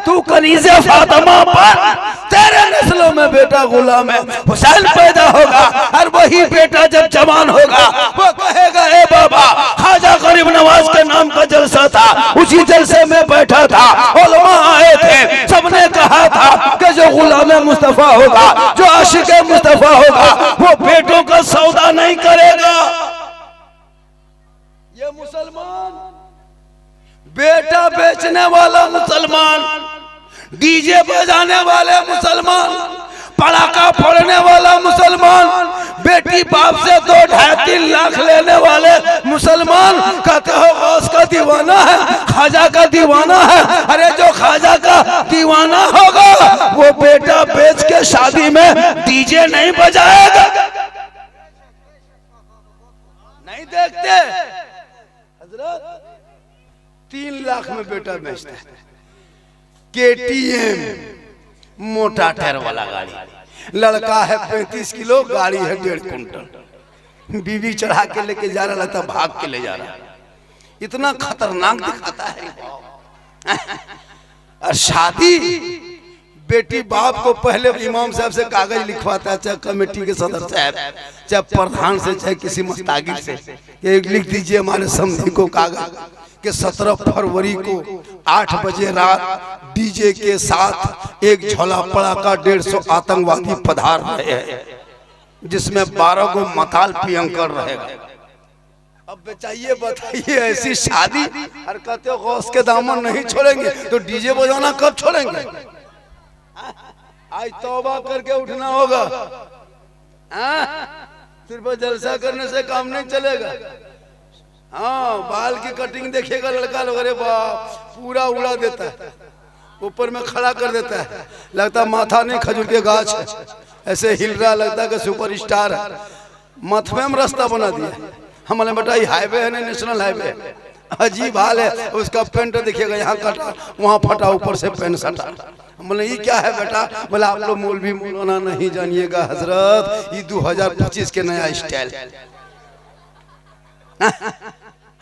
तू कनीज़े फातिमा पर, तेरे नस्लों में बेटा गुलाम है हुसैन पैदा होगा, और वही बेटा जब जवान होगा वो कहेगा ए बाबा, ख्वाजा गरीब नवाज के नाम का जलसा था, उसी जलसे में बैठा था, उलमा आए थे, सबने कहा था कि जो गुलाम मुस्तफा होगा, जो आशिक मुस्तफा होगा, वो बेटों का सौदा नहीं करेगा। ये मुसलमान बेटा बेचने वाला मुसलमान, डीजे बजाने वाले मुसलमान, पटाखा फोड़ने वाला मुसलमान, बेटी बाप से 2-2.5-3 लाख लेने वाले मुसलमान कहते हो गौस का दीवाना है, ख्वाजा का दीवाना है। अरे जो ख्वाजा का दीवाना होगा वो बेटा बेच के शादी में डीजे नहीं बजाएगा। नहीं देखते हजरत, 3 लाख में बेटा बेचता है, KTM मोटा टायर वाला गाड़ी, लड़का है 35 किलो, गाड़ी है 1.5 कुंटल, बीवी चढ़ा के लेके जा रहा था, भाग के ले जा रहा, इतना खतरनाक दिखाता है। और शादी बेटी बाप को पहले इमाम साहब से कागज लिखवाता है, चाहे कमेटी के सदस्य साहब, चाहे प्रधान से, चाहे किसी मुस्तागिर से, लिख दीजिए हमारे समधी को कागज कि 17 फरवरी को 8 बजे रात डीजे के साथ एक झोला पड़ाका 150 आतंकवादी पधार रहे हैं, जिसमें 12 को मताल प्रियंकर रहेगा। अब बेचाइए बताइए ऐसी शादी, और कहते हो गौस के दामन नहीं छोड़ेंगे, तो डीजे बजाना कब छोड़ेंगे? आज तौबा करके उठना होगा, सिर्फ जलसा करने से काम नहीं चलेगा। हाँ, बाल की कटिंग देखिएगा लड़का लोग, अरे बाप पूरा उड़ा देता है, ऊपर में खड़ा कर देता है, लगता माथा नहीं खजूर के गाछ है, ऐसे हिल रहा, लगता है कि सुपर स्टार है, माथे में रास्ता बना दिया। हमारे बेटा ये हाईवे है ना, नेशनल हाईवे, अजीब हाल है उसका। पेंट देखिएगा, यहाँ कटा वहाँ फटा, ऊपर से पेंट सटा। बोले ये क्या है बेटा? बोला आप लोग मौलवी मौलाना नहीं जानिएगा हजरत, ये 2025 के नया स्टाइल।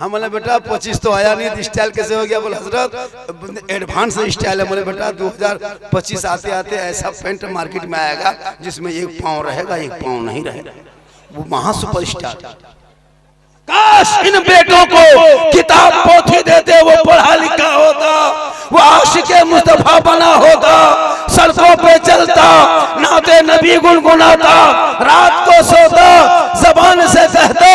हमारे बेटा 25 तो आया नहीं, स्टाइल कैसे हो गया? बोले हजरत एडवांस स्टाइल है। बोले बेटा 2025 आते आते ऐसा पेंट मार्केट में आएगा जिसमें एक पाँव रहेगा एक पाँव नहीं रहेगा, वो महा सुपर स्टार। काश इन बेटों को किताब पोथी देते, वो पढ़ा लिखा होता, वो आशिके मुस्तफा बना होता, सड़कों पे चलता, नाते नबी गुनगुनाता, रात को सोता, जबान से कहता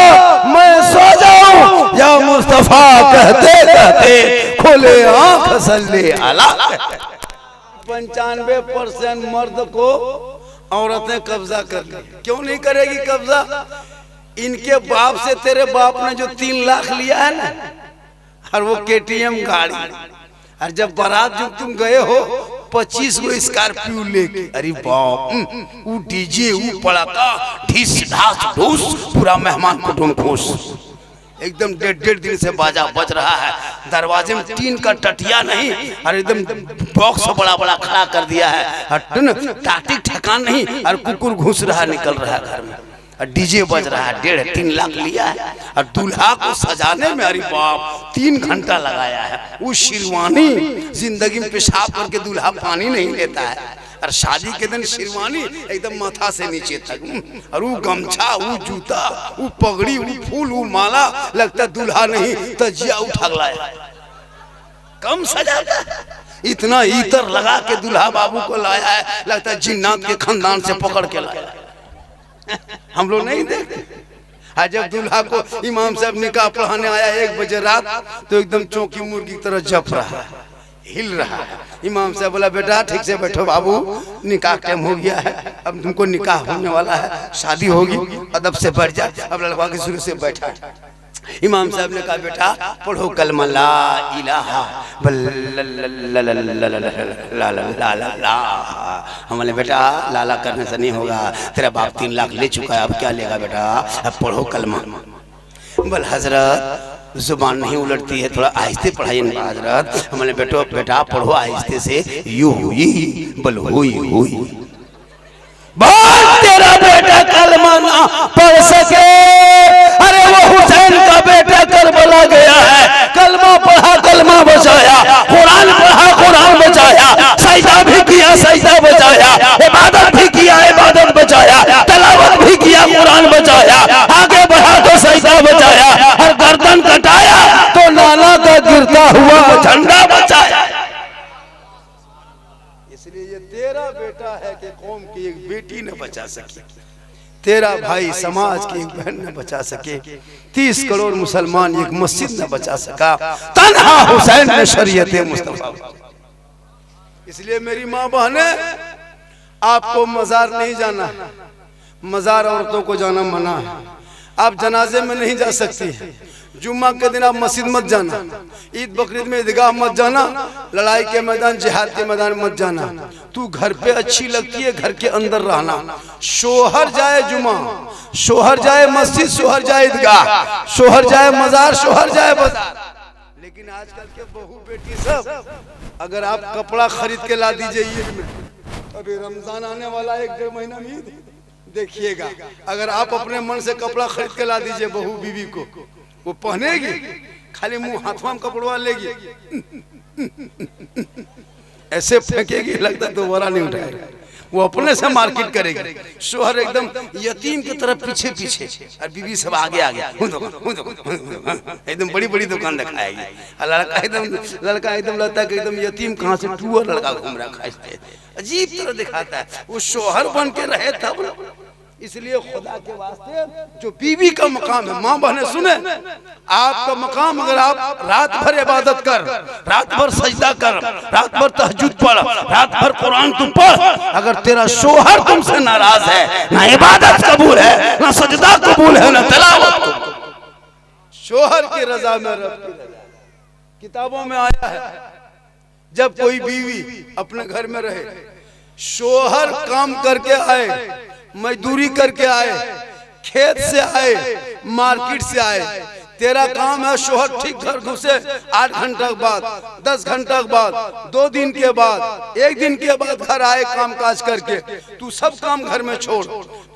मैं सो जाऊं या मुस्तफा कहते कहते खोले आंख सल्ले अला। 95% मर्द को औरतें कब्जा कर ली। क्यों नहीं करेगी कब्जा? इनके बाप से तेरे बाप ने जो 3 लाख लिया है ना, और वो KTM गाड़ी, और जब बारात जो तुम गए हो 25 गो स्कॉर्पियो लेके, अरे बाप, वो डीजे, वो पड़ाका, ढीस ढास ढूस, पूरा मेहमान कुटुंब खुश, एकदम 1.5 दिन से बाजा बज रहा है। दरवाजे में टीन का टटिया नहीं, और एकदम बॉक्स बड़ा बड़ा खड़ा कर दिया है, टाटी ठिकान नहीं, और कुकुर घुस रहा निकल रहा है घर में, और डीजे बज रहा है। 1.5-3 लाख लिया है, और दूल्हा को सजाने में अरे बाप 3 घंटा लगाया है। वो शेरवानी जिंदगी में पेशाब करके दूल्हा पानी नहीं लेता है, और शादी के दिन शेरवानी एकदम माथा से नीचे तक, और वो गमछा, वो जूता, वो पगड़ी, वो फूल, वो माला, लगता दूल्हा नहीं तजिया उठा लाया। कम सजाता इतना इतर लगा के दूल्हा बाबू को लाया है, लगता है जिन्नात के खानदान से पकड़ के लाया। हम लोग नहीं देखते। आज जब दूल्हा को इमाम साहब निकाह पढ़ाने आया 1 बजे रात, तो एकदम चौकी मुर्गी की तरह जप रहा है, हिल रहा है। इमाम साहब बोला बेटा ठीक से बैठो बाबू, निकाह टाइम हो गया है, अब तुमको निकाह होने वाला है, शादी होगी, अदब से बैठ जा। अब लड़का के शुरू से बैठा। इमाम साहब ने कहा बेटा पढ़ो कलमा ला इलाहा ला। हमने बेटा लाला करने से नहीं होगा, तेरा बाप 3 लाख ले चुका है, अब क्या लेगा बेटा, अब पढ़ो कलमा। बोल हजरत जुबान नहीं उलटती है, थोड़ा आहिस्ते पढ़ाइए ना हजरत। हमने बेटो बेटा पढ़ो आहिस्ते से, यू हुई बोल हुई हुई। तेरा बेटा कलमा ना पढ़ सके, अरे वो हुसैन का बेटा करबला गया है, कलमा पढ़ा कलमा बचाया, कुरान पढ़ा कुरान बचाया, सजदा बचाया, इबादत भी किया, इबादत बचाया, तलावत भी किया, कुरान बचाया, आगे बढ़ा तो सजदा बचाया, और गर्दन कटाया तो नाना का गिरता हुआ झंडा बचाया। इसलिए ये तेरा बेटा है कि कौम की एक बेटी ने बचा सकी, तेरा भाई समाज की एक बहन ने बचा सके, 30 करोड़ मुसलमान एक मस्जिद न बचा सका, तन्हा हुसैन ने शरीयत मुस्तफा। इसलिए मेरी माँ बहने, आपको मजार नहीं जाना, मजार औरतों को जाना मना है। आप जनाजे में नहीं जा सकती, जुम्मा के दिन आप मस्जिद मत जाना, ईद बकरीद में ईदगाह मत जाना, लड़ाई के मैदान जिहाद के मैदान मत जाना। तू घर पे अच्छी लगती है, घर के अंदर रहना। शोहर जाए जुम्मा, शोहर जाए मस्जिद, शोहर जाए ईदगाह, शोहर जाए मजार, शोहर जाए बाजार। लेकिन आजकल के बहू बेटी सब, अगर आप कपड़ा खरीद के ला दीजिए ईद में, अभी रमजान आने वाला 1-1.5 महीना में ईद, देखिएगा अगर आप अपने मन से कपड़ा खरीद के ला दीजिए बहू बीवी को, वो पहनेगी, खाली मुंह हाथों में कपड़वा लेगी, ऐसे फेंकेगी, लगता दोबारा नहीं उठाएगा। वो अपने से मार्केट करेगी। शोहर एकदम यतीम की तरफ पीछे पीछे और बीवी सब आगे आगे, एकदम बड़ी बड़ी दुकान दिखाएगी। लड़का एकदम लगता है कि एकदम यतीम कहाँ से टूअर लड़का घूम रहा है, अजीब तरह दिखाता है। वो शोहर बन के रहे तब। इसलिए खुदा के वास्ते जो बीवी का मकाम है, माँ बहने सुने, आपका मकाम, अगर आप रात भर इबादत कर, रात भर सजदा कर, रात भर तहज्जुद पढ़, रात भर कुरान तुम पढ़, अगर तेरा शोहर तुमसे नाराज है, ना इबादत कबूल है, ना सजदा कबूल है, ना तिलावत, शोहर की रजा में रब की रजा। किताबों में आया है, जब कोई बीवी अपने घर में रहे, शोहर काम करके आए, मजदूरी करके आए, खेत से आए, मार्केट से आए, तेरा काम है शोहर ठीक घर घुसे 8 घंटा के बाद, 10 घंटा के बाद, 2 दिन के बाद, 1 दिन के बाद घर आए काम काज करके, तू सब काम घर में छोड़,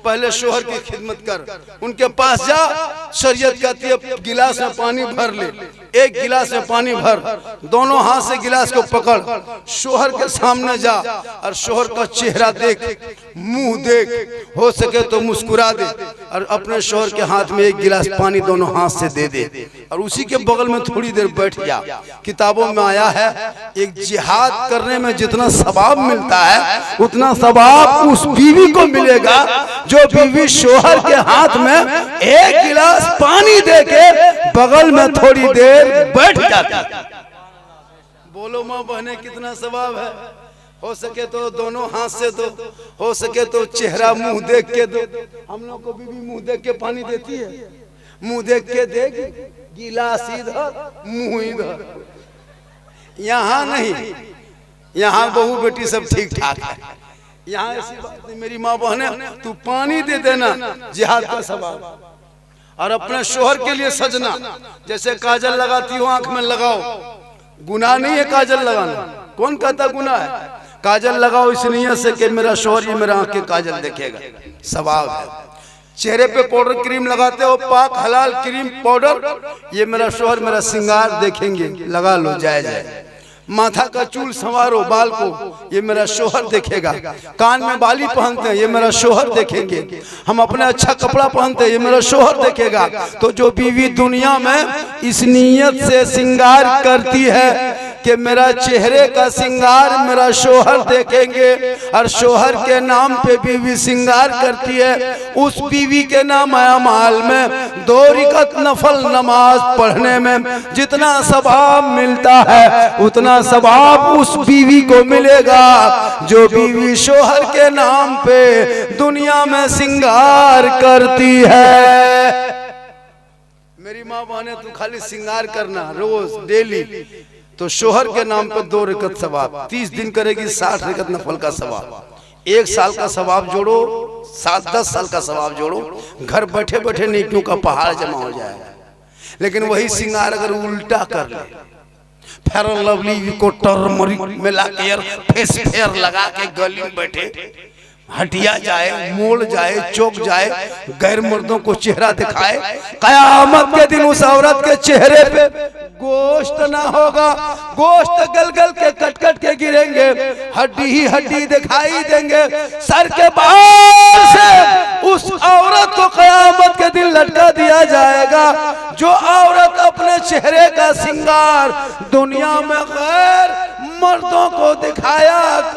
पहले शोहर की खिदमत कर। उनके पास जा, शरीयत कहती है गिलास में पानी भर ले, 1 गिलास में पानी भर, दोनों हाथ से गिलास को पकड़, शोहर के सामने जा और शोहर का चेहरा देख, मुंह देख, हो सके तो मुस्कुरा दे, और अपने शोहर के हाथ में 1 गिलास पानी दोनों हाथ से दे दे, और उसी के बगल में थोड़ी देर बैठ जा। किताबों में आया है, एक जिहाद करने में जितना सवाब मिलता है, उतना सवाब उस बीवी को मिलेगा जो बीवी शोहर के हाथ में 1 गिलास पानी दे के बगल में थोड़ी देर बैठ जाती। बोलो माँ बहने कितना सवाब है। हो सके तो दोनों हाथ से दो, हो सके तो चेहरा मुंह देख के दो। हम लोग को बीवी मुंह देख के पानी देती है, मुंह देख के देगी, गिलास इधर मुंह इधर, यहाँ नहीं, यहाँ बहू बेटी सब ठीक ठाक है। यहाँ ऐसी बात नहीं। मेरी माँ बहने, तू पानी दे देना जिहाद का सवाब, और अपने शोहर के लिए सजना, जैसे काजल लगाती हो आंख में लगाओ, गुनाह नहीं है काजल लगाना, कौन कहता गुनाह है? काजल लगाओ इस नियत से कि मेरा शोहर ये मेरा आंख के काजल देखेगा, सवाब है। चेहरे पे पाउडर क्रीम लगाते हो, पाक हलाल क्रीम पाउडर, ये मेरा शोहर मेरा श्रृंगार देखेंगे, लगा लो, जायज है। माथा का चूल संवारो, बाल को, ये मेरा शोहर देखेगा। कान में बाली पहनते हैं, ये मेरा शोहर देखेंगे। हम अपने अच्छा कपड़ा पहनते हैं, ये मेरा शोहर देखेगा। तो जो बीवी दुनिया में इस नियत से श्रृंगार करती है कि मेरा चेहरे का श्रृंगार मेरा शोहर देखेंगे, और शोहर के नाम पे बीवी श्रृंगार करती है, उस बीवी के नाम अमाल में 2 रकात नफल नमाज पढ़ने में जितना सवाब मिलता है, उतना सवाब उस बीवी को मिलेगा जो बीवी शोहर के नाम पे दुनिया में श्रृंगार करती है। मेरी माँ बहने, तू खाली श्रृंगार करना रोज डेली, तो शोहर के नाम पर 2 रकात सवाब, 30 दिन करेगी 60 रकात नफल का सवाब। 1 साल का सवाब जोड़ो, 7-10 साल का सवाब जोड़ो, घर बैठे बैठे नेकियों का पहाड़ जमा हो जाएगा। लेकिन वही श्रृंगार अगर उल्टा कर ले, फेयर एंड लवली को टर्मरिक मिला के फेस फेयर लगा के गली में बैठे, हटिया जाए, मोड़ जाए, चौक जाए, गैर मर्दों को चेहरा दिखाए, कयामत के दिन उस औरत के चेहरे पे गोश्त ना होगा, गोश्त गल गल के कट कट के गिरेंगे, हड्डी ही हड्डी दिखाई देंगे। सर के बाल से उस औरत को क़यामत के दिन लटका दिया जाएगा जो औरत अपने चेहरे का श्रृंगार दुनिया में गैर मर्दों को दिखाया